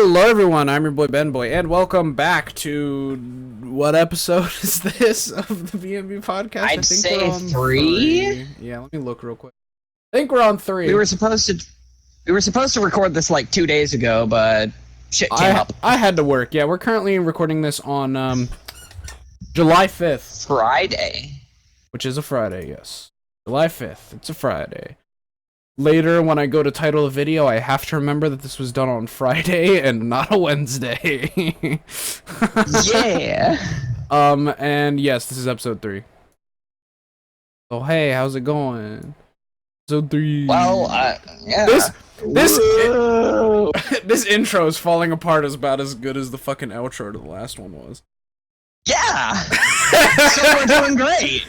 Hello everyone, I'm your boy BnB, and welcome back to what episode is this of the BnB Podcast? I'd say we're on three. Yeah, let me look real quick. I think we're on 3. We were supposed to record this like 2 days ago, but shit came up. I had to work. Yeah, we're currently recording this on July 5th. Friday. Which is a Friday, yes. July 5th. It's a Friday. Later, when I go to title a video, I have to remember that this was done on Friday and not a Wednesday. Yeah. And yes, this is episode 3. So hey, how's it going? Episode 3. Well, yeah. This intro is falling apart about as good as the fucking outro to the last one was. Yeah. So we're doing great.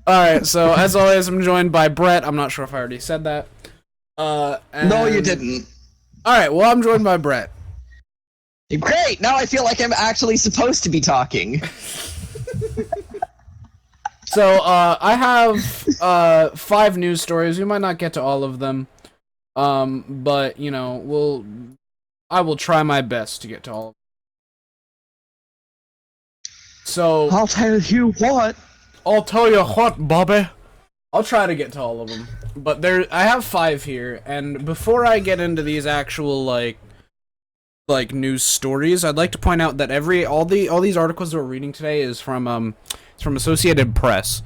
Alright, so as always, I'm joined by Brett. I'm not sure if I already said that. No, you didn't. Alright, well, I'm joined by Brett. Great. Now I feel like I'm actually supposed to be talking. So, I have 5 news stories. We might not get to all of them. But, you know, I will try my best to get to all of them. So I'll tell you what. I'll tell you what, Bobby. I'll try to get to all of them, but I have 5 here, and before I get into these actual like news stories, I'd like to point out that all these articles that we're reading today is from Associated Press.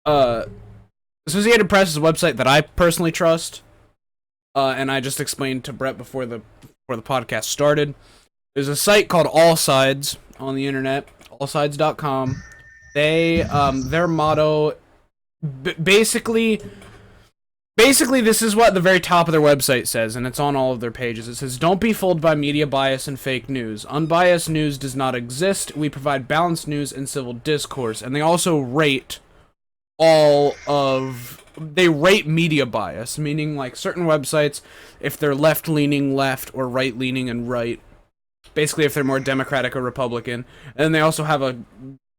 Associated Press is a website that I personally trust, and I just explained to Brett before the podcast started. There's a site called All Sides on the internet, allsides.com. Their motto, basically this is what the very top of their website says, and it's on all of their pages. It says, "Don't be fooled by media bias and fake news. Unbiased news does not exist. We provide balanced news and civil discourse." And they also rate media bias, meaning like certain websites, if they're left-leaning left or right-leaning and right, basically if they're more Democratic or Republican. And they also have a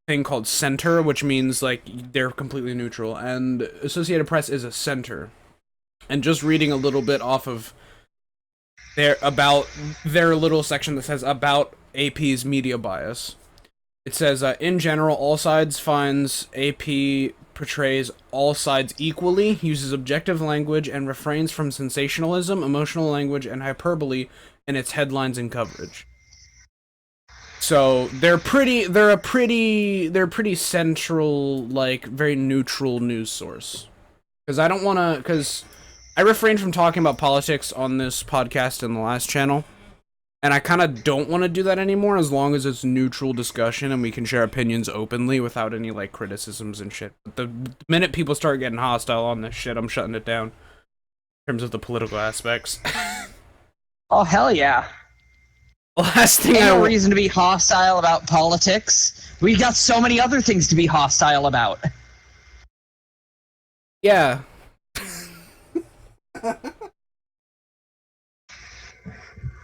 thing called center, which means like they're completely neutral, and Associated Press is a center. And just reading a little bit off of their little section that says about AP's media bias. It says, in general, All Sides finds AP portrays all sides equally, uses objective language, and refrains from sensationalism, emotional language, and hyperbole in its headlines and coverage. So they're a pretty central, like, very neutral news source. Because I refrained from talking about politics on this podcast in the last channel, and I kind of don't want to do that anymore as long as it's neutral discussion and we can share opinions openly without any, like, criticisms and shit. But the minute people start getting hostile on this shit, I'm shutting it down in terms of the political aspects. Oh, hell yeah. Last thing no reason to be hostile about politics. We got so many other things to be hostile about. Yeah.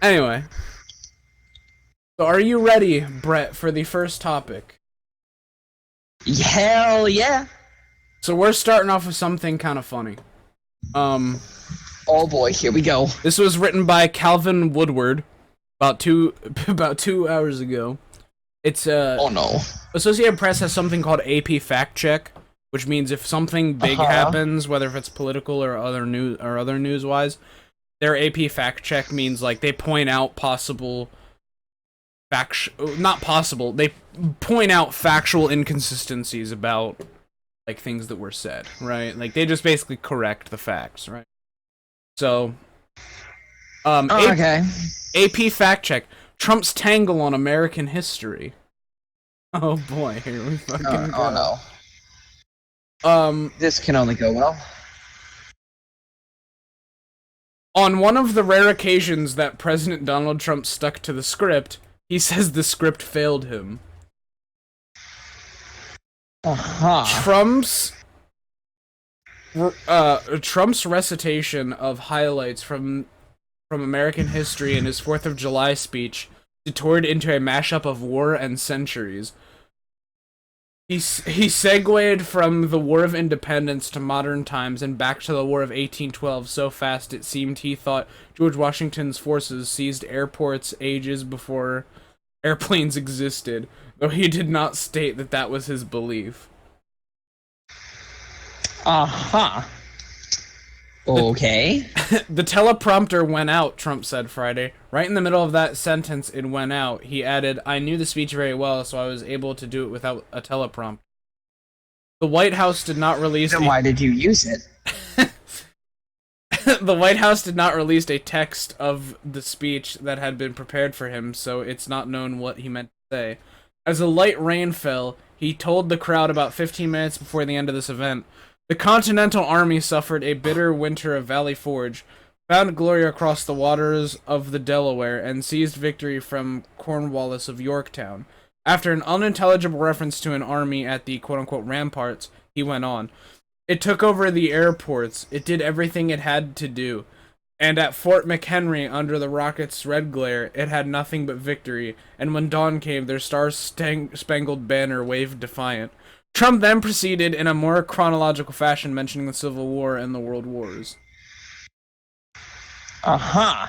Anyway. So are you ready, Brett, for the first topic? Hell yeah. So we're starting off with something kind of funny. Oh boy, here we go. This was written by Calvin Woodward about 2 hours ago. It's oh no. Associated Press has something called AP Fact Check, which means if something big happens, whether if it's political or other news wise, their AP Fact Check means like they point out they point out factual inconsistencies about like things that were said, right? Like they just basically correct the facts, right? So okay. AP Fact Check: Trump's tangle on American history. Oh boy, here we fucking go. Oh no. This can only go well. On one of the rare occasions that President Donald Trump stuck to the script, he says the script failed him. Trump's recitation of highlights from American history in his 4th of July speech detoured into a mashup of war and centuries. He segued from the War of Independence to modern times and back to the War of 1812 so fast it seemed he thought George Washington's forces seized airports ages before airplanes existed, though he did not state that that was his belief. Uh-huh. Okay. The teleprompter went out, Trump said Friday. Right in the middle of that sentence, it went out. He added, I knew the speech very well, so I was able to do it without a teleprompter. The White House did not release... Then why did you use it? The White House did not release a text of the speech that had been prepared for him, so it's not known what he meant to say. As a light rain fell, he told the crowd about 15 minutes before the end of this event, the Continental Army suffered a bitter winter of Valley Forge, found glory across the waters of the Delaware, and seized victory from Cornwallis of Yorktown. After an unintelligible reference to an army at the quote-unquote ramparts, he went on. It took over the airports. It did everything it had to do. And at Fort McHenry, under the rockets' red glare, it had nothing but victory. And when dawn came, their star-spangled banner waved defiant. Trump then proceeded in a more chronological fashion, mentioning the Civil War and the World Wars. Uh-huh.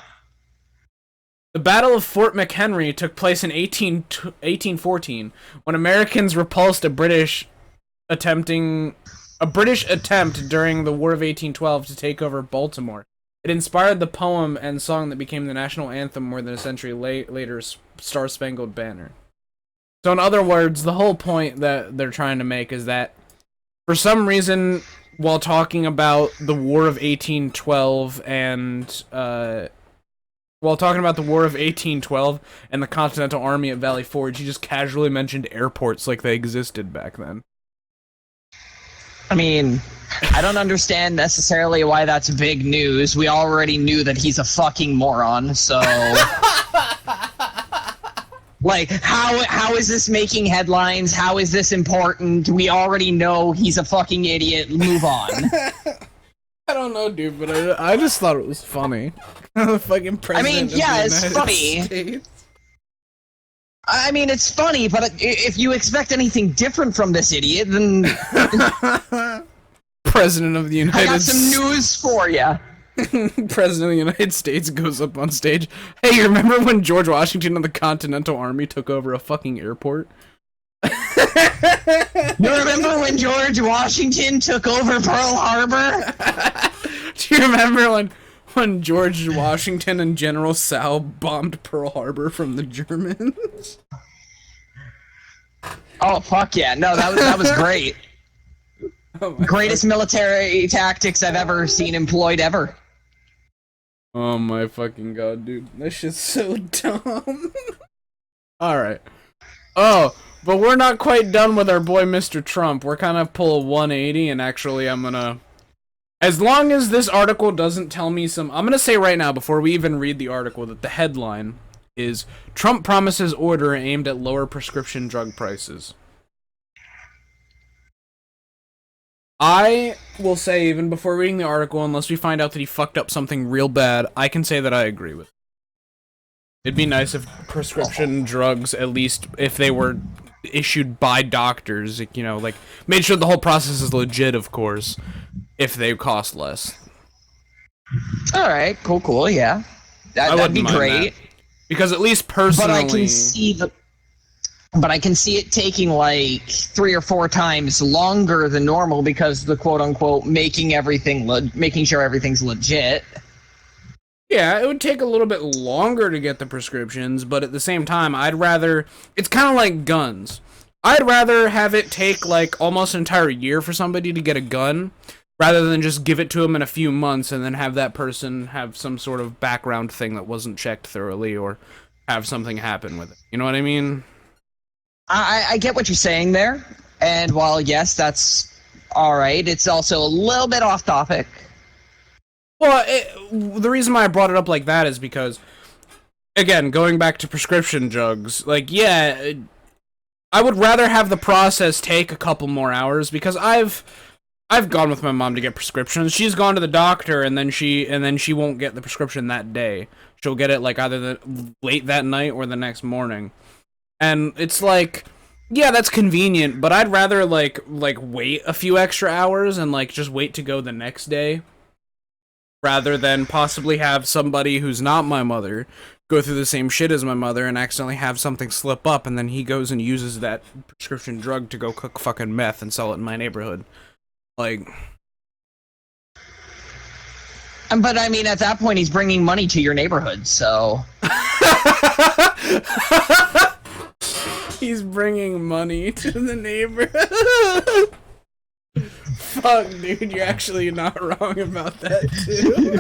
The Battle of Fort McHenry took place in 1814, when Americans repulsed a British attempt during the War of 1812 to take over Baltimore. It inspired the poem and song that became the national anthem more than a century later, Star-Spangled Banner. So in other words, the whole point that they're trying to make is that, for some reason, while talking about the War of 1812 and, the Continental Army at Valley Forge, he just casually mentioned airports like they existed back then. I mean, I don't understand necessarily why that's big news. We already knew that he's a fucking moron, so... Like, how is this making headlines? How is this important? We already know he's a fucking idiot. Move on. I don't know, dude, but I just thought it was funny. The fucking president of the it's funny. States. I mean, it's funny, but if you expect anything different from this idiot, then... President of the United States. I got some news for you. President of the United States goes up on stage. Hey, you remember when George Washington and the Continental Army took over a fucking airport? You remember when George Washington took over Pearl Harbor? Do you remember when George Washington and General Sal bombed Pearl Harbor from the Germans? Oh, fuck yeah. No, that was great. Oh Greatest military tactics I've ever seen employed ever. Oh my fucking god, dude. That shit's so dumb. Alright. Oh, but we're not quite done with our boy Mr. Trump. We're kind of pull a 180, and actually I'm gonna... As long as this article doesn't tell me I'm gonna say right now, before we even read the article, that the headline is Trump promises order aimed at lower prescription drug prices. I will say, even before reading the article, unless we find out that he fucked up something real bad, I can say that I agree with it. It'd be nice if prescription drugs, at least if they were issued by doctors, you know, like, made sure the whole process is legit, of course, if they cost less. Alright, cool, yeah. That'd be great. That. Because at least personally... But I can see it taking like 3 or 4 times longer than normal because the quote-unquote making sure everything's legit. Yeah, it would take a little bit longer to get the prescriptions, but at the same time, I'd rather... It's kind of like guns. I'd rather have it take like almost an entire year for somebody to get a gun, rather than just give it to them in a few months and then have that person have some sort of background thing that wasn't checked thoroughly or have something happen with it. You know what I mean? I get what you're saying there, and while yes, that's alright, it's also a little bit off topic. Well, the reason why I brought it up like that is because, again, going back to prescription drugs, like, yeah, I would rather have the process take a couple more hours, because I've gone with my mom to get prescriptions. She's gone to the doctor, and then she won't get the prescription that day. She'll get it, like, either late that night or the next morning. And it's like, Yeah, that's convenient, but I'd rather like wait a few extra hours and like just wait to go the next day rather than possibly have somebody who's not my mother go through the same shit as my mother and accidentally have something slip up, and then he goes and uses that prescription drug to go cook fucking meth and sell it in my neighborhood. Like, but I mean, at that point, he's bringing money to your neighborhood, so. He's bringing money to the neighborhood. Fuck, dude, you're actually not wrong about that, too.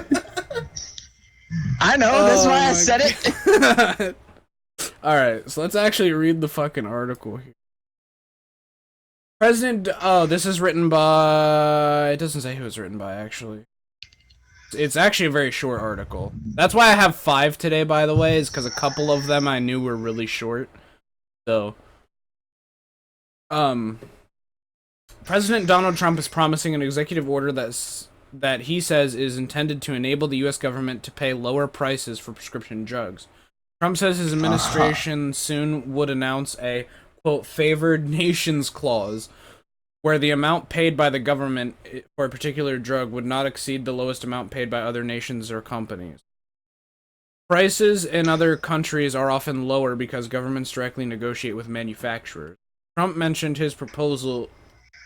I know, that's why I said it. Alright, so let's actually read the fucking article here. this is written by... It doesn't say who it's written by, actually. It's actually a very short article. That's why I have 5 today, by the way, is because a couple of them I knew were really short. So, President Donald Trump is promising an executive order that he says is intended to enable the U.S. government to pay lower prices for prescription drugs. Trump says his administration soon would announce a, quote, favored nations clause, where the amount paid by the government for a particular drug would not exceed the lowest amount paid by other nations or companies. Prices in other countries are often lower because governments directly negotiate with manufacturers. Trump mentioned his proposal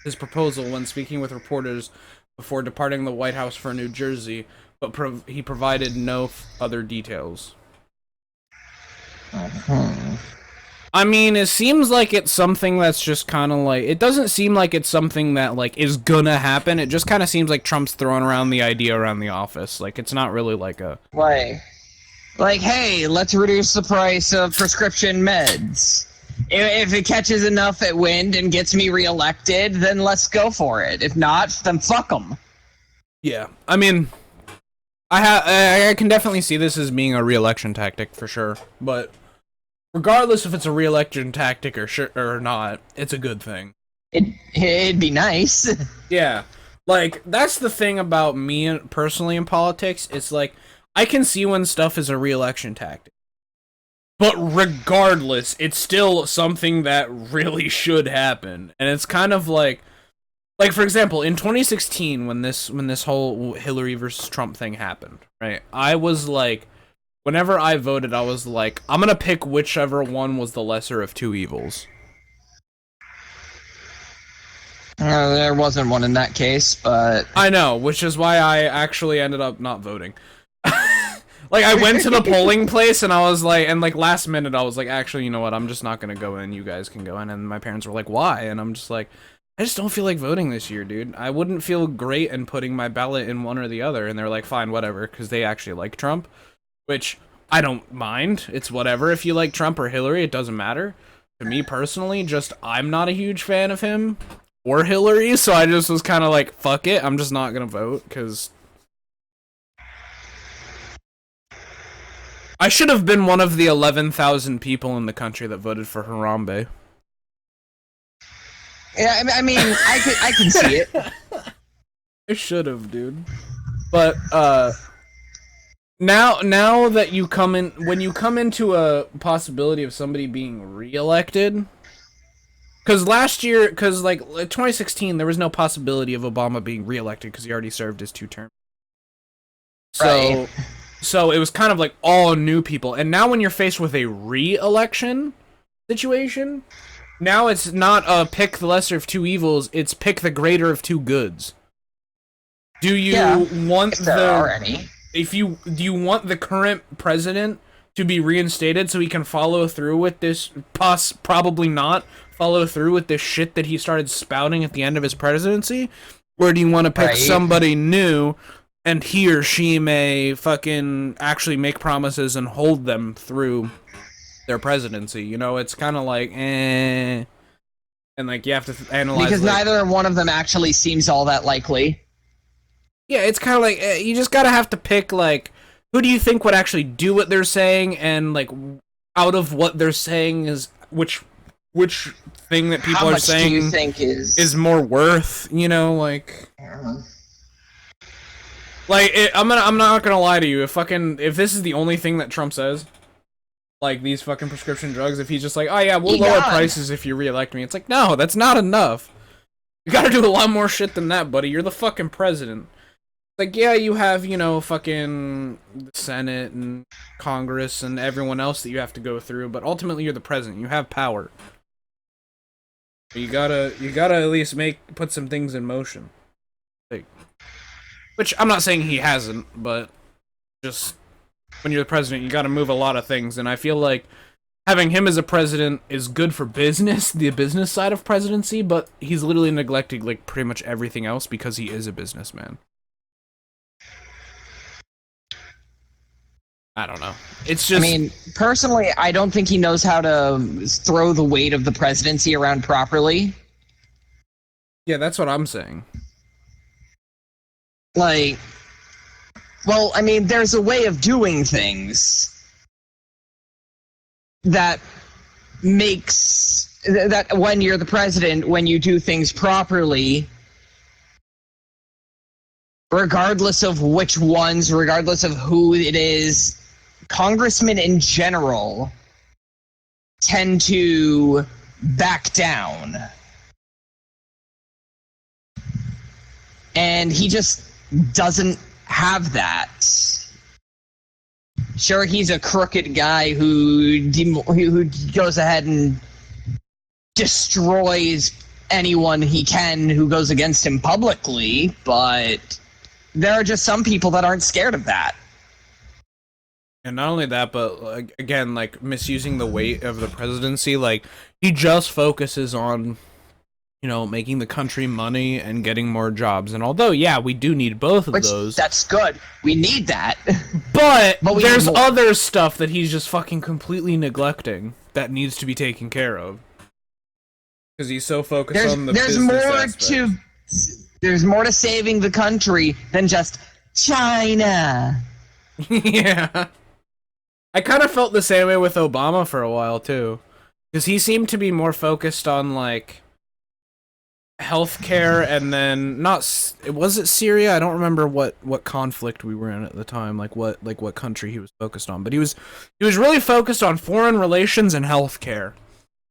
when speaking with reporters before departing the White House for New Jersey, but he provided no other details. I mean, it seems like it's something that's just kind of like... It doesn't seem like it's something that, like, is gonna happen. It just kind of seems like Trump's throwing around the idea around the office. Like, it's not really like a... Like, hey, let's reduce the price of prescription meds. If it catches enough at wind and gets me reelected, then let's go for it. If not, then fuck them. Yeah, I mean, I can definitely see this as being a re-election tactic for sure. But regardless if it's a re-election tactic or not, it's a good thing. It'd be nice. Yeah, like that's the thing about me personally in politics. It's like I can see when stuff is a re-election tactic. But regardless, it's still something that really should happen. And it's kind of like for example, in 2016 when this whole Hillary versus Trump thing happened, right? I was like, whenever I voted, I was like, I'm going to pick whichever one was the lesser of two evils. There wasn't one in that case, but I know, which is why I actually ended up not voting. Like, I went to the polling place, and I was like, and like, last minute, I was like, actually, you know what, I'm just not gonna go in, you guys can go in, and my parents were like, why? And I'm just like, I just don't feel like voting this year, dude. I wouldn't feel great in putting my ballot in one or the other, and they're like, fine, whatever, because they actually like Trump, which I don't mind, it's whatever, if you like Trump or Hillary, it doesn't matter. To me, personally, just, I'm not a huge fan of him, or Hillary, so I just was kind of like, fuck it, I'm just not gonna vote, because I should have been one of the 11,000 people in the country that voted for Harambe. Yeah, I mean, I can see it. I should have, dude. But now that you when you come into a possibility of somebody being reelected, because last year, like 2016, there was no possibility of Obama being reelected because he already served his 2 terms. Right. So it was kind of like all new people. And now when you're faced with a re-election situation, now it's not a pick the lesser of 2 evils, it's pick the greater of 2 goods. Do you want do you want the current president to be reinstated so he can follow through with this, probably not follow through with this shit that he started spouting at the end of his presidency? Or do you want to pick somebody new, and he or she may fucking actually make promises and hold them through their presidency? You know, it's kind of like, And like, you have to analyze... Because like, neither one of them actually seems all that likely. Yeah, it's kind of like, you just gotta have to pick, like, who do you think would actually do what they're saying, and, like, out of what they're saying is... Which thing that people are saying do you think is more worth, you know, like... Like, I'm not gonna lie to you. If this is the only thing that Trump says, like these fucking prescription drugs, if he's just like, oh yeah, we'll He lower got- prices if you reelect me. It's like, no, that's not enough. You gotta do a lot more shit than that, buddy. You're the fucking president. Like, yeah, you have, you know, fucking the Senate and Congress and everyone else that you have to go through, but ultimately you're the president. You have power. You gotta at least put some things in motion. Like, which I'm not saying he hasn't, but just when you're the president, you gotta move a lot of things, and I feel like having him as a president is good for business, the business side of presidency, but he's literally neglecting, like, pretty much everything else because he is a businessman. I don't know. It's just... I mean, personally, I don't think he knows how to throw the weight of the presidency around properly. Yeah, that's what I'm saying. Like, well, I mean, there's a way of doing things that makes that when you're the president, when you do things properly, regardless of which ones, regardless of who it is, congressmen in general tend to back down. And he just doesn't have that. Sure, he's a crooked guy who goes ahead and destroys anyone he can who goes against him publicly, but there are just some people that aren't scared of that. And not only that, but like, again, like misusing the weight of the presidency, like he just focuses on, you know, making the country money and getting more jobs. And although, yeah, we do need both of those. That's good. We need that. But But there's other stuff that he's just fucking completely neglecting that needs to be taken care of. Because he's so focused on the business aspect. There's more to saving the country than just China. Yeah. I kind of felt the same way with Obama for a while, too. Because he seemed to be more focused on, like, healthcare, and then was it Syria? I don't remember what conflict we were in at the time, like what country he was focused on, but he was really focused on foreign relations and healthcare.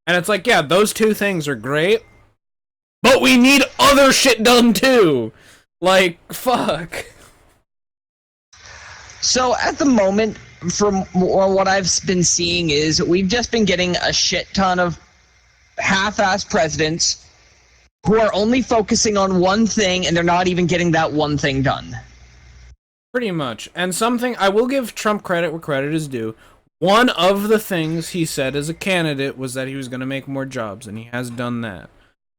And it's like, yeah, those two things are great, but we need other shit done too. Like, fuck. So at the moment, from what I've been seeing, is we've just been getting a shit ton of half-assed presidents who are only focusing on one thing, and they're not even getting that one thing done. Pretty much. And something, I will give Trump credit where credit is due. One of the things he said as a candidate was that he was going to make more jobs, and he has done that.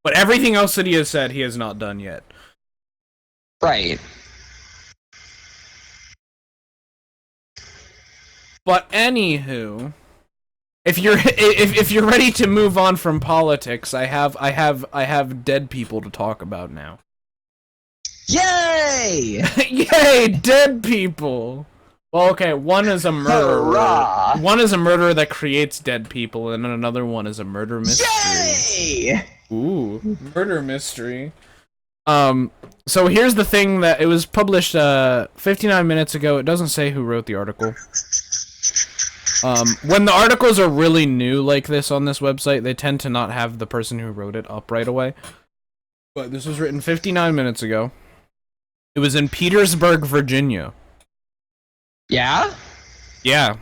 But everything else that he has said, he has not done yet. Right. But anywho, if you're ready to move on from politics, I have dead people to talk about now. Yay! Yay, dead people. Well, okay, one is a murderer. Hurrah! One is a murderer that creates dead people, and then another one is a murder mystery. Yay! Ooh, murder mystery. So here's the thing that it was published 59 minutes ago. It doesn't say who wrote the article. When the articles are really new like this on this website, they tend to not have the person who wrote it up right away. But this was written 59 minutes ago. It was in Petersburg, Virginia. Yeah? Yeah.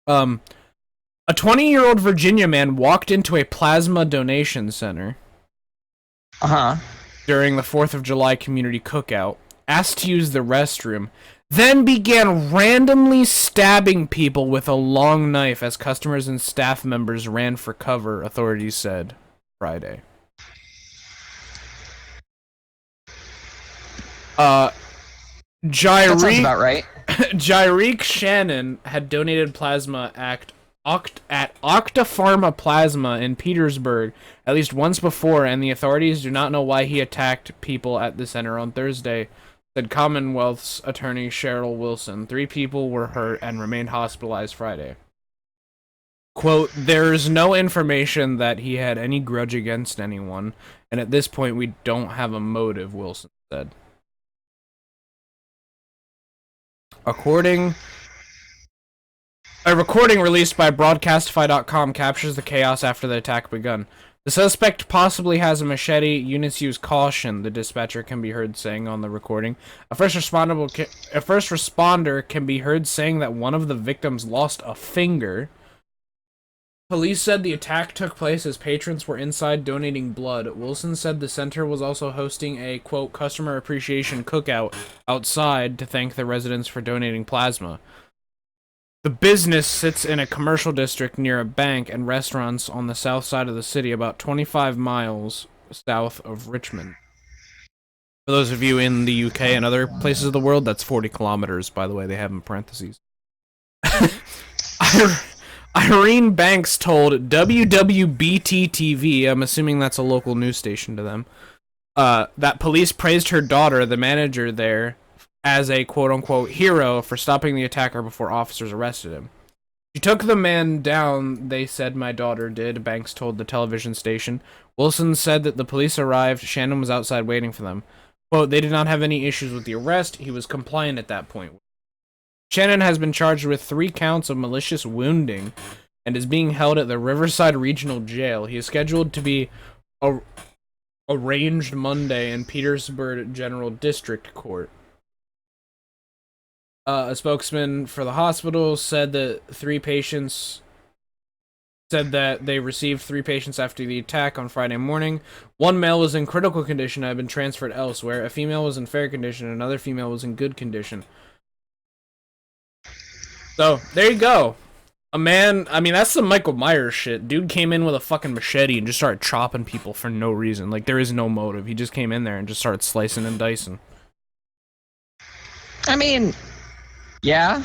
A 20-year-old Virginia man walked into a plasma donation center Uh-huh. during the 4th of July community cookout, asked to use the restroom, then began randomly stabbing people with a long knife as customers and staff members ran for cover, authorities said Friday. That sounds about right. Jairik Shannon had donated plasma at Octapharma Plasma in Petersburg at least once before, and the authorities do not know why he attacked people at the center on Thursday, said Commonwealth's attorney Cheryl Wilson. 3 people were hurt and remained hospitalized Friday. Quote, "There's no information that he had any grudge against anyone, and at this point we don't have a motive," Wilson said. According A recording released by Broadcastify.com captures the chaos after the attack begun. The suspect possibly has a machete. Units use caution, the dispatcher can be heard saying on the recording. A first responder can be heard saying that one of the victims lost a finger. Police said the attack took place as patrons were inside donating blood. Wilson said the center was also hosting a, quote, customer appreciation cookout outside to thank the residents for donating plasma. The business sits in a commercial district near a bank and restaurants on the south side of the city, about 25 miles south of Richmond. For those of you in the UK and other places of the world, that's 40 kilometers, by the way, they have in parentheses. Irene Banks told WWBT-TV, I'm assuming that's a local news station to them, that police praised her daughter, the manager there, as a quote-unquote hero for stopping the attacker before officers arrested him. She took the man down, they said my daughter did, Banks told the television station. Wilson said that the police arrived, Shannon was outside waiting for them. Quote, they did not have any issues with the arrest, he was compliant at that point. Shannon has been charged with 3 counts of malicious wounding and is being held at the Riverside Regional Jail. He is scheduled to be arraigned Monday in Petersburg General District Court. A spokesman for the hospital said that they received 3 patients after the attack on Friday morning. One male was in critical condition and had been transferred elsewhere. A female was in fair condition. Another female was in good condition. So, there you go. A man, I mean, that's some Michael Myers shit. Dude came in with a fucking machete and just started chopping people for no reason. Like, there is no motive. He just came in there and just started slicing and dicing. I mean, yeah.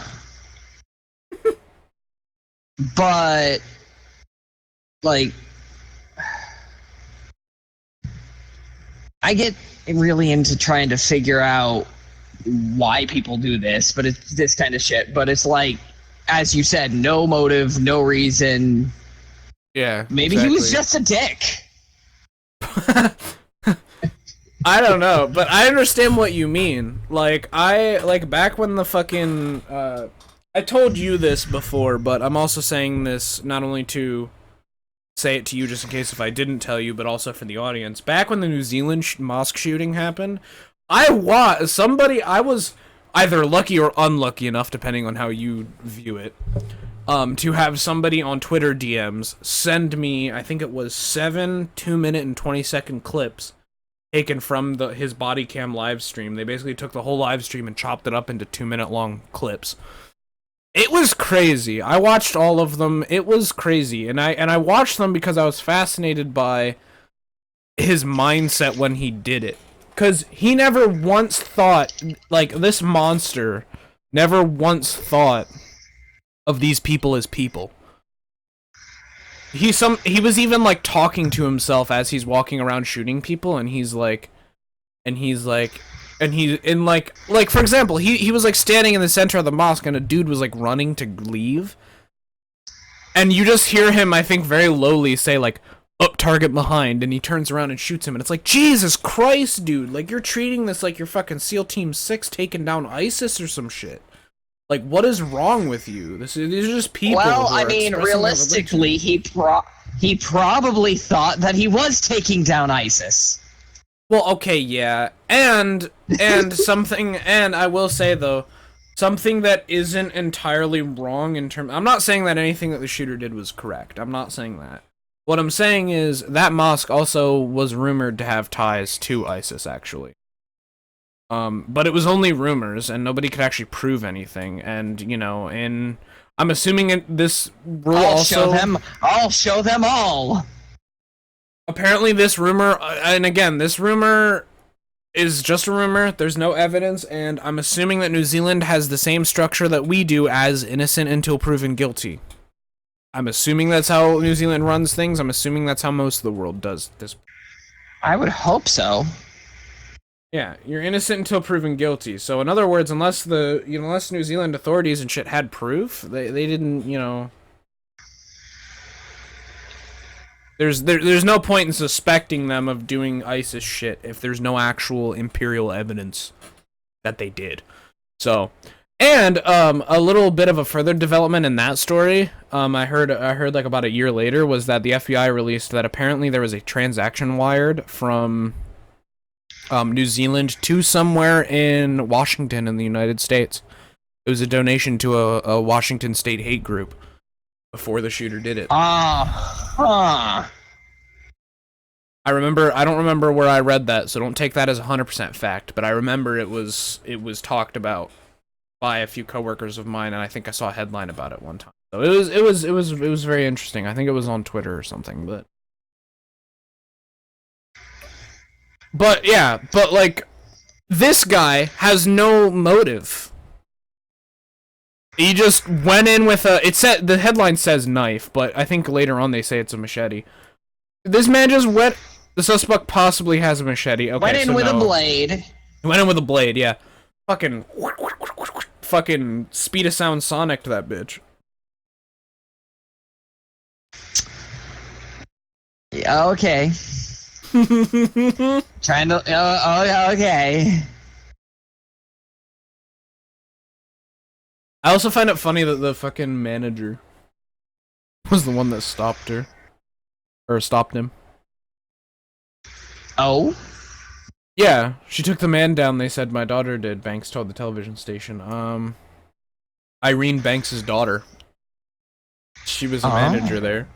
But, like, I get really into trying to figure out why people do this, but it's this kind of shit. But it's like, as you said, no motive, no reason. Yeah, maybe exactly. He was just a dick. I don't know, but I understand what you mean. Like, back when the fucking, I told you this before, but I'm also saying this not only to say it to you just in case if I didn't tell you, but also for the audience. Back when the New Zealand mosque shooting happened, I was either lucky or unlucky enough, depending on how you view it, to have somebody on Twitter DMs send me, I think it was 7 2-minute and 20-second clips taken from his body cam live stream. They basically took the whole live stream and chopped it up into 2-minute long clips. It was crazy. I watched all of them. It was crazy, and I watched them because I was fascinated by his mindset when he did it. Because he never once thought, like, this monster never once thought of these people as people. He was even, like, talking to himself as he's walking around shooting people, and for example, he was, like, standing in the center of the mosque, and a dude was, like, running to leave. And you just hear him, I think, very lowly say, like, up target behind, and he turns around and shoots him, and it's like, Jesus Christ, dude, like, you're treating this like you're fucking SEAL Team 6 taking down ISIS or some shit. Like, what is wrong with you? These are just people. Well, I mean, realistically, he probably thought that he was taking down ISIS. Well, okay, yeah, and something, and I will say, though, something that isn't entirely wrong in terms, I'm not saying that anything that the shooter did was correct, I'm not saying that. What I'm saying is that mosque also was rumored to have ties to ISIS, actually. But it was only rumors, and nobody could actually prove anything. And, you know, I'm assuming this rule I'll show them all. Apparently this rumor, and again, this rumor is just a rumor. There's no evidence, and I'm assuming that New Zealand has the same structure that we do as innocent until proven guilty. I'm assuming that's how New Zealand runs things. I'm assuming that's how most of the world does this. I would hope so. Yeah, you're innocent until proven guilty. So in other words, unless New Zealand authorities and shit had proof, they didn't, you know. There's no point in suspecting them of doing ISIS shit if there's no actual imperial evidence that they did. So, And a little bit of a further development in that story, I heard like about a year later, was that the FBI released that apparently there was a transaction wired from New Zealand to somewhere in Washington in the United States. It was a donation to a Washington State hate group before the shooter did it. Huh. I don't remember where I read that, so don't take that as 100% fact, but I remember it was talked about by a few coworkers of mine, and I think I saw a headline about it one time. So it was very interesting. I think it was on Twitter or something, but yeah, but like this guy has no motive. He just went in with the headline says knife, but I think later on they say it's a machete. This man just went. The suspect possibly has a machete. Okay, went in with a blade. Went in with a blade, yeah. Fucking speed of sound Sonic to that bitch. Yeah, okay. Trying to. Okay. I also find it funny that the fucking manager was the one that stopped her. Or stopped him. Oh? Yeah, she took the man down, they said my daughter did, Banks told the television station. Irene Banks' daughter. She was a manager there.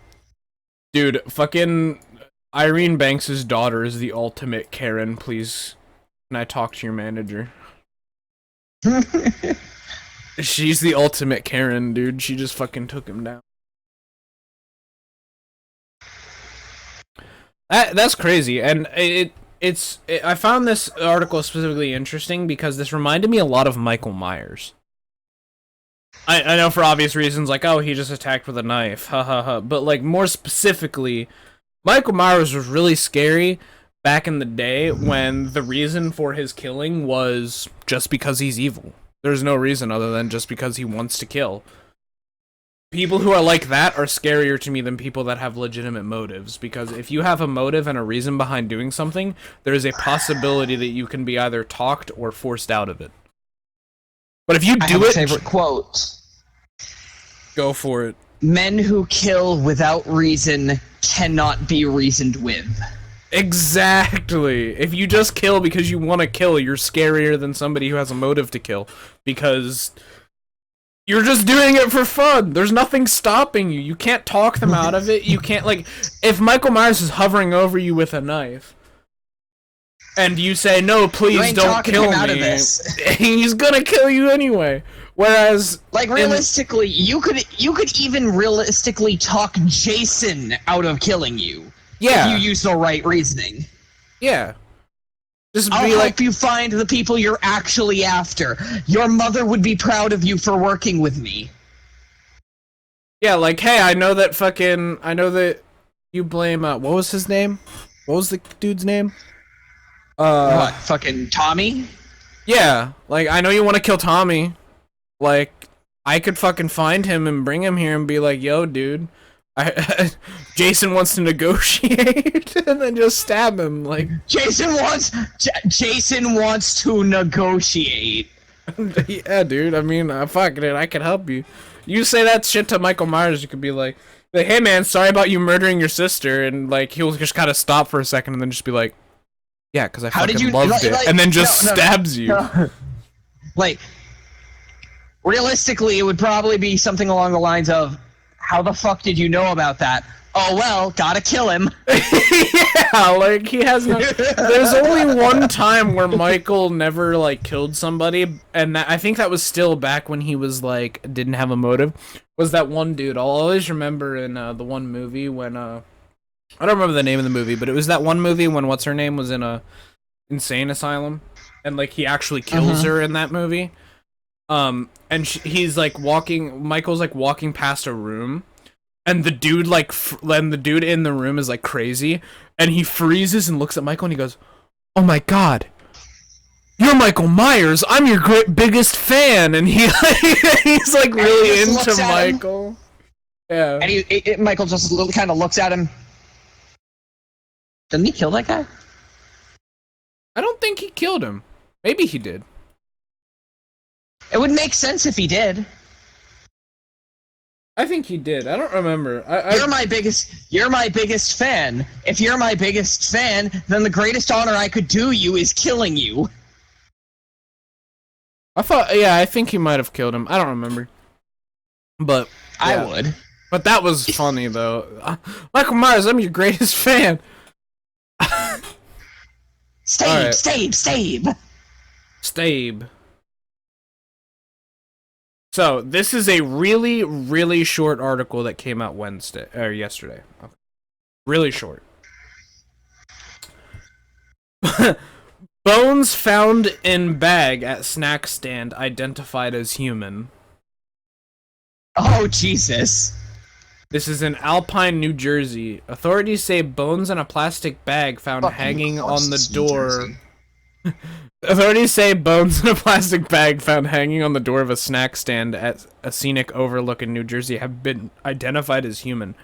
Dude, fucking Irene Banks' daughter is the ultimate Karen, please. Can I talk to your manager? She's the ultimate Karen, dude. She just fucking took him down. That's crazy, and I found this article specifically interesting because this reminded me a lot of Michael Myers. I know for obvious reasons, like, oh, he just attacked with a knife, ha ha ha, but like more specifically, Michael Myers was really scary back in the day when the reason for his killing was just because he's evil. There's no reason other than just because he wants to kill. People who are like that are scarier to me than people that have legitimate motives, because if you have a motive and a reason behind doing something, there is a possibility that you can be either talked or forced out of it. But if you do I have a favorite quote. Go for it. Men who kill without reason cannot be reasoned with. Exactly. If you just kill because you want to kill, you're scarier than somebody who has a motive to kill, because you're just doing it for fun. There's nothing stopping you. You can't talk them out of it. You can't, like, if Michael Myers is hovering over you with a knife, and you say, no, please don't kill me, out of this. He's gonna kill you anyway. Whereas, like, realistically, you could even realistically talk Jason out of killing you. Yeah. If you use the right reasoning. Yeah. Just I'll help you find the people you're actually after. Your mother would be proud of you for working with me. Yeah, like, hey, I know that you blame, what was his name? What was the dude's name? What, fucking Tommy? Yeah, like, I know you want to kill Tommy. Like, I could fucking find him and bring him here and be like, yo, dude, Jason wants to negotiate, and then just stab him, like... Jason wants to negotiate. Yeah, dude, I mean, fuck it, I can help you. You say that shit to Michael Myers, you could be like, hey man, sorry about you murdering your sister, and like, he'll just kind of stop for a second and then just be like, yeah, because I fucking loved it, and then just stabs you. No. Like, realistically, it would probably be something along the lines of, how the fuck did you know about that? Oh well, gotta kill him. Yeah, like, he has no... There's only one time where Michael never, like, killed somebody, and I think that was still back when he was, like, didn't have a motive, was that one dude. I'll always remember in the one movie when, I don't remember the name of the movie, but it was that one movie when what's-her-name was in a insane asylum, and, like, he actually kills her in that movie. And he's like Michael's like walking past a room, and the dude the dude in the room is like crazy, and he freezes and looks at Michael and he goes, "Oh my god, you're Michael Myers! I'm your biggest fan!" And he's like really into Michael. Yeah. And Michael just kind of looks at him. Didn't he kill that guy? I don't think he killed him. Maybe he did. It would make sense if he did. I think he did. I don't remember. You're my biggest fan. If you're my biggest fan, then the greatest honor I could do you is killing you. I think he might have killed him. I don't remember. But yeah. I would. But that was funny though. Michael Myers, I'm your greatest fan. Stabe. So, this is a really, really short article that came out yesterday. Really short. Bones found in bag at snack stand identified as human. Oh, Jesus. This is in Alpine, New Jersey. Authorities say bones in a plastic bag found hanging on the door. Authorities say bones in a plastic bag found hanging on the door of a snack stand at a scenic overlook in New Jersey have been identified as human.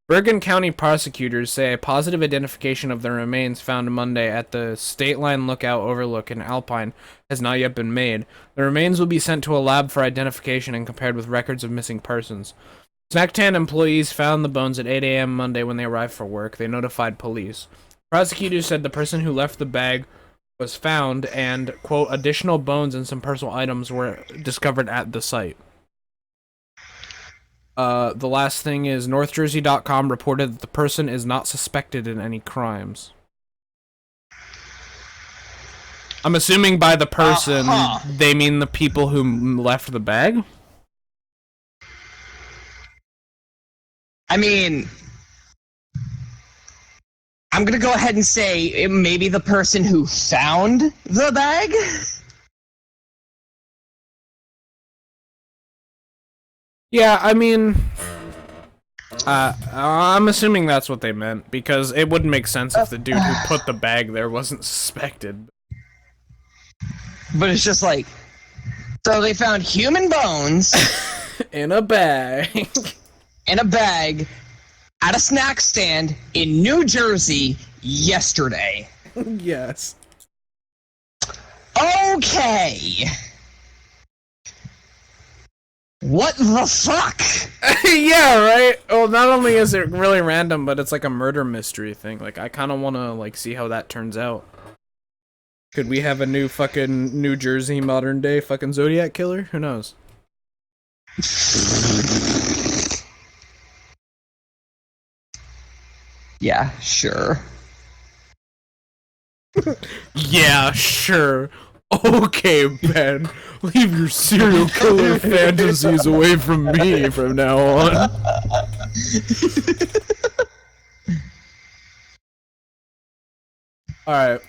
Bergen County prosecutors say a positive identification of the remains found Monday at the State Line Lookout Overlook in Alpine has not yet been made. The remains will be sent to a lab for identification and compared with records of missing persons. Snack stand employees found the bones at 8 a.m. Monday when they arrived for work. They notified police. Prosecutors said the person who left the bag was found and, quote, additional bones and some personal items were discovered at the site. The last thing is NorthJersey.com reported that the person is not suspected in any crimes. I'm assuming by the person, they mean the people who left the bag? I mean, I'm gonna go ahead and say it may be the person who found the bag. Yeah, I mean, I'm assuming that's what they meant, because it wouldn't make sense if the dude who put the bag there wasn't suspected. But it's just like, so they found human bones in a bag. In a bag at a snack stand in New Jersey yesterday. Yes. Okay. What the fuck? Yeah, right? Well, not only is it really random, but it's like a murder mystery thing. Like, I kind of want to, like, see how that turns out. Could we have a new fucking New Jersey modern day fucking Zodiac killer? Who knows? Yeah, sure. Yeah, sure. Okay, Ben. Leave your serial killer fantasies away from me from now on. Alright.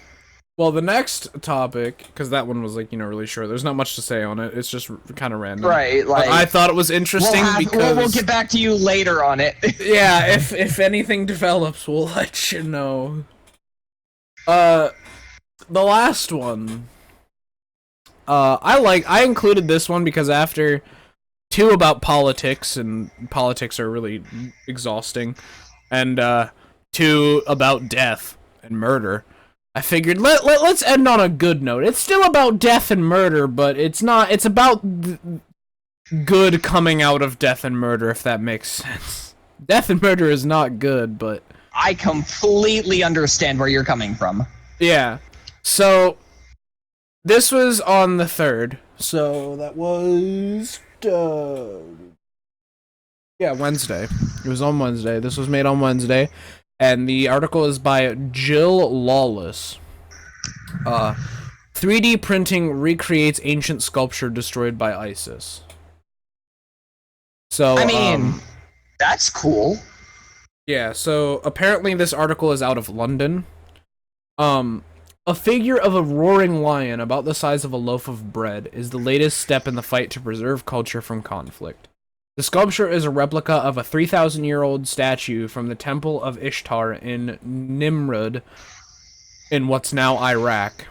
Well, the next topic, because that one was, like, you know, really short. There's not much to say on it. It's just kind of random. Right, like... I thought it was interesting because... We'll get back to you later on it. Yeah, if anything develops, we'll let you know. The last one... I included this one because after two about politics, and politics are really exhausting, and two about death and murder, I figured let's end on a good note. It's still about death and murder, but it's about good coming out of death and murder, if that makes sense. Death and murder is not good, but... I completely understand where you're coming from. Yeah. So... this was on the 3rd, so that was, Wednesday. It was on Wednesday. This was made on Wednesday, and the article is by Jill Lawless. 3D printing recreates ancient sculpture destroyed by ISIS. So, I mean, that's cool. Yeah, so apparently this article is out of London. A figure of a roaring lion about the size of a loaf of bread is the latest step in the fight to preserve culture from conflict. The sculpture is a replica of a 3,000-year-old statue from the Temple of Ishtar in Nimrud, in what's now Iraq.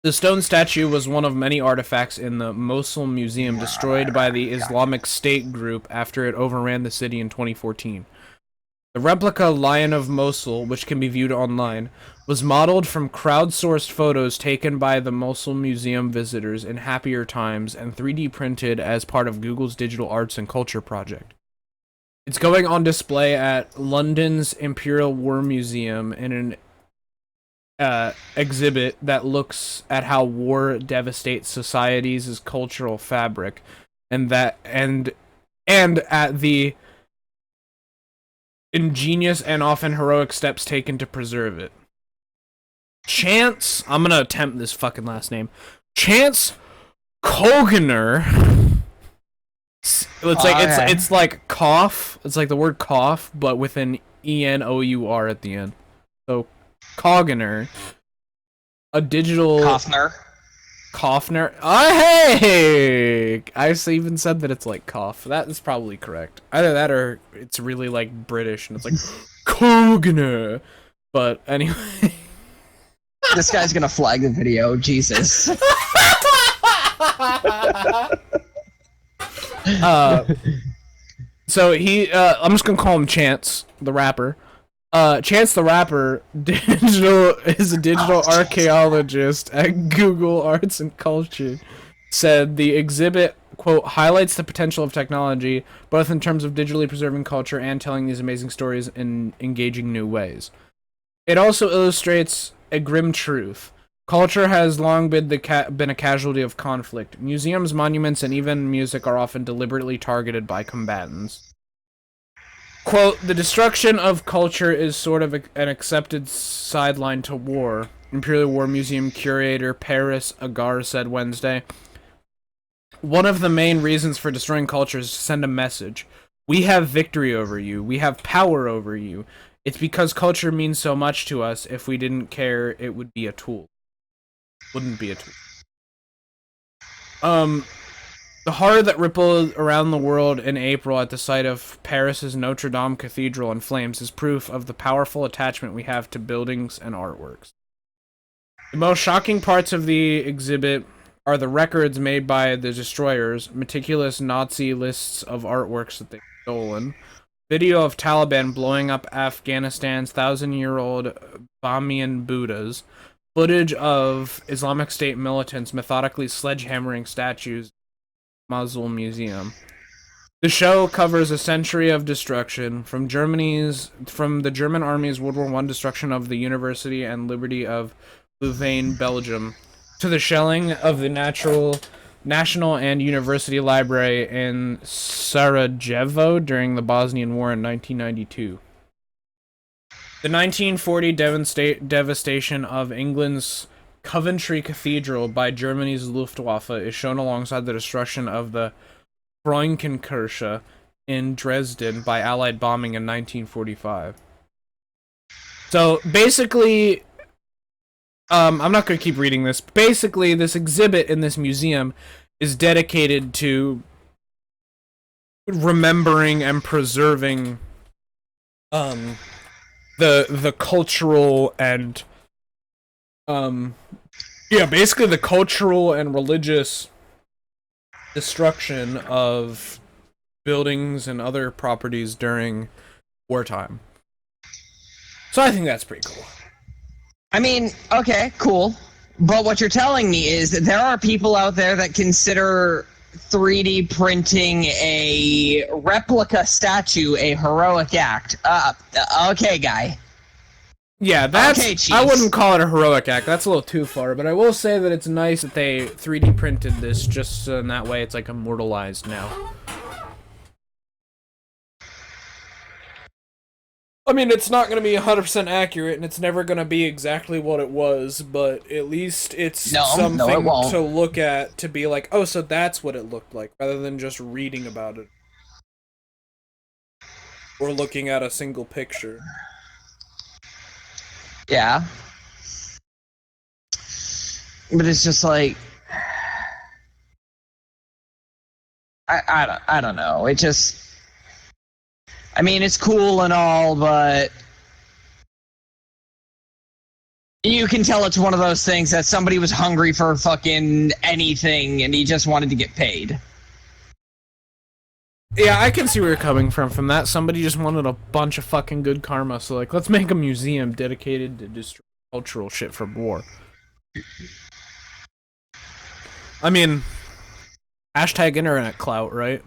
The stone statue was one of many artifacts in the Mosul Museum destroyed by the Islamic State group after it overran the city in 2014. The replica Lion of Mosul, which can be viewed online, was modeled from crowdsourced photos taken by the Mosul Museum visitors in happier times and 3D printed as part of Google's Digital Arts and Culture project. It's going on display at London's Imperial War Museum in an exhibit that looks at how war devastates societies' cultural fabric, and at the ingenious and often heroic steps taken to preserve it. Chance, I'm gonna attempt this fucking last name. Chance Kogener. It's like cough. It's like the word cough, but with an ENOUR at the end. So Kogener, a digital Koffner. Oh, hey! I even said that it's like cough. That is probably correct. Either that or it's really like British and it's like Kogener. But anyway. This guy's gonna flag the video. Jesus. So I'm just gonna call him Chance the rapper. Chance the Rapper is a digital archaeologist at Google Arts and Culture, said the exhibit, quote, highlights the potential of technology, both in terms of digitally preserving culture and telling these amazing stories in engaging new ways. It also illustrates a grim truth. Culture has long been a casualty of conflict. Museums, monuments, and even music are often deliberately targeted by combatants. Quote, the destruction of culture is sort of an accepted sideline to war, Imperial War Museum curator Paris Agar said Wednesday. One of the main reasons for destroying culture is to send a message. We have victory over you. We have power over you. It's because culture means so much to us. If we didn't care, it would be a tool. Wouldn't be a tool. The horror that rippled around the world in April at the site of Paris's Notre Dame Cathedral in flames is proof of the powerful attachment we have to buildings and artworks. The most shocking parts of the exhibit are the records made by the destroyers, meticulous Nazi lists of artworks that they've stolen, video of Taliban blowing up Afghanistan's 1,000-year-old Bamiyan Buddhas, footage of Islamic State militants methodically sledgehammering statues Mosul Museum. The show covers a century of destruction, from the German Army's World War I destruction of the University and Liberty of Louvain, Belgium, to the shelling of the National and University Library in Sarajevo during the Bosnian War in 1992. The 1940 devastation of England's Coventry Cathedral by Germany's Luftwaffe is shown alongside the destruction of the Frauenkirche in Dresden by Allied bombing in 1945. So basically, I'm not going to keep reading this. Basically, this exhibit in this museum is dedicated to remembering and preserving the cultural and basically the cultural and religious destruction of buildings and other properties during wartime. So I think that's pretty cool. I mean, okay, cool. But what you're telling me is that there are people out there that consider 3D printing a replica statue a heroic act. Okay, guy. Yeah, that's. Okay, I wouldn't call it a heroic act. That's a little too far. But I will say that it's nice that they 3D printed this, just so in that way it's like immortalized now. I mean, it's not going to be 100% accurate, and it's never going to be exactly what it was, but at least it's something to look at, to be like, oh, so that's what it looked like, rather than just reading about it. Or looking at a single picture. Yeah. But it's just like... I don't know. It just... I mean, it's cool and all, but you can tell it's one of those things that somebody was hungry for fucking anything and he just wanted to get paid. Yeah, I can see where you're coming from that. Somebody just wanted a bunch of fucking good karma, so like, let's make a museum dedicated to destroy cultural shit from war. I mean, hashtag internet clout, right?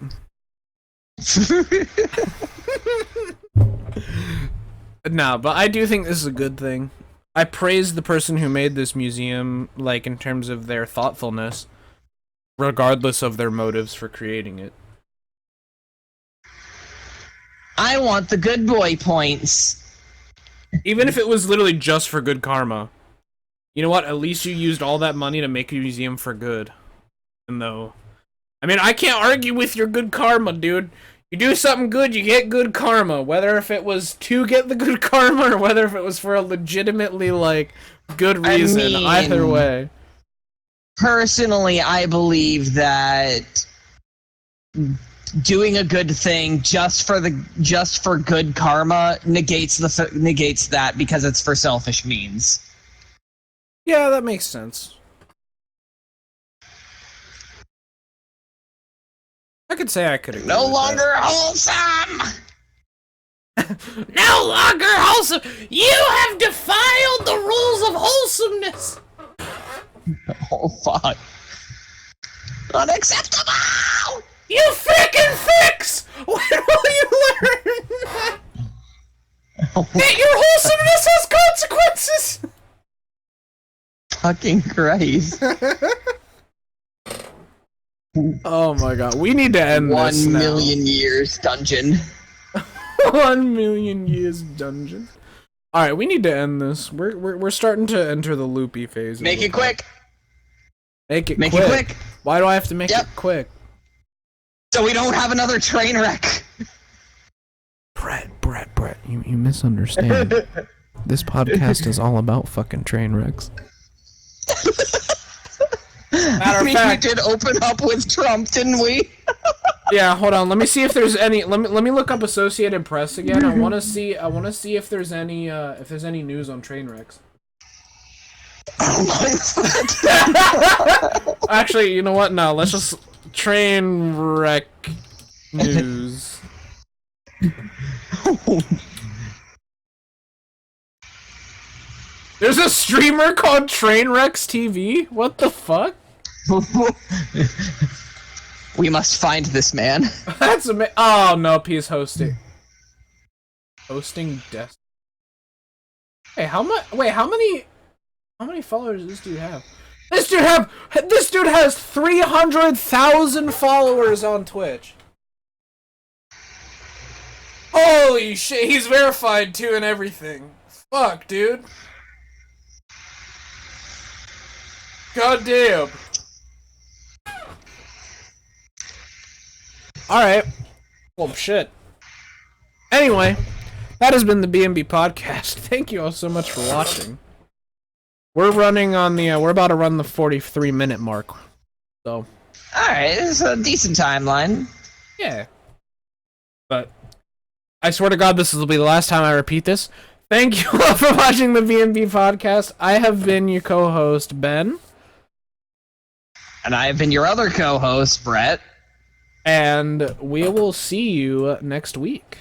No, but I do think this is a good thing. I praise the person who made this museum, like, in terms of their thoughtfulness, regardless of their motives for creating it. I want the good boy points. Even if it was literally just for good karma. You know what? At least you used all that money to make a museum for good. And though, I mean, I can't argue with your good karma, dude. You do something good, you get good karma. Whether if it was to get the good karma or whether if it was for a legitimately, like, good reason. I mean, either way. Personally, I believe that doing a good thing just for good karma negates that because it's for selfish means. Yeah, that makes sense. I could say I could agree. No longer wholesome! No longer wholesome! You have defiled the rules of wholesomeness! Oh, fuck. Unacceptable! You freaking fix! When will you learn that your wholesomeness has consequences? Fucking Christ. Oh my god, we need to end this now. 1 million years dungeon. 1 million years dungeon. Alright, we need to end this. We're starting to enter the loopy phase. Make it quick! Make it quick! Why do I have to make it quick? So we don't have another train wreck! Brett, you misunderstand. This podcast is all about fucking train wrecks. Matter of fact, we did open up with Trump, didn't we? Yeah, hold on. Let me see if there's any. Let me look up Associated Press again. I want to see if there's any news on train wrecks. Actually, you know what? No, let's just train wreck news. There's a streamer called Trainwrecks TV? What the fuck? We must find this man. That's amazing. Oh, nope, he's hosting. Hosting desk. Hey, how many followers does this dude have? This dude has 300,000 followers on Twitch. Holy shit, he's verified too and everything. Fuck, dude. God damn. Alright. Well, shit. Anyway, that has been the BnB Podcast. Thank you all so much for watching. We're running on the, we're about to run the 43-minute mark. So. Alright, it's a decent timeline. Yeah. But, I swear to God, this will be the last time I repeat this. Thank you all for watching the BnB Podcast. I have been your co-host, Ben. And I have been your other co-host, Brett. And we will see you next week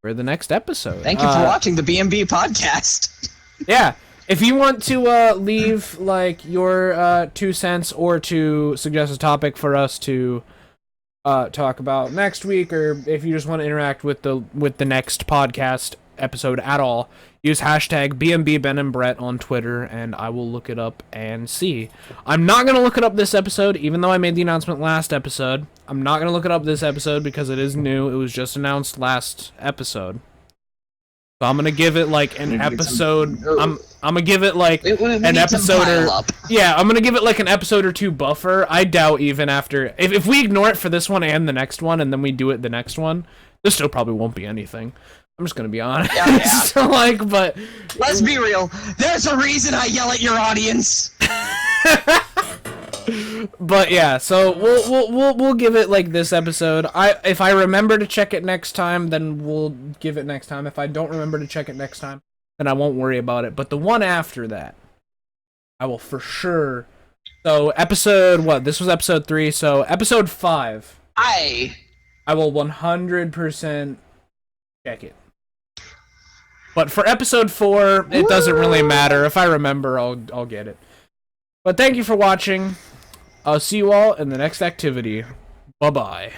for the next episode. Thank you for watching the BnB Podcast. Yeah. If you want to leave like your 2 cents or to suggest a topic for us to talk about next week, or if you just want to interact with the next podcast episode at all, use hashtag BnB Ben and Brett on Twitter, and I will look it up and see. I'm not going to look it up this episode, even though I made the announcement last episode. I'm not going to look it up this episode because it is new. It was just announced last episode. So I'm going to give it like an episode. I'm going to give it like an episode or... Yeah, I'm going to give it like an episode or 2 buffer. I doubt even after... If we ignore it for this one and the next one, and then we do it the next one, there still probably won't be anything. I'm just gonna be honest. Yeah. Like, but let's be real. There's a reason I yell at your audience. But yeah, so we'll give it like this episode. If I remember to check it next time, then we'll give it next time. If I don't remember to check it next time, then I won't worry about it. But the one after that, I will for sure. So episode what? This was episode 3. So episode 5. I will 100% check it. But for episode 4, it doesn't really matter. If I remember, I'll get it. But thank you for watching. I'll see you all in the next activity. Bye-bye.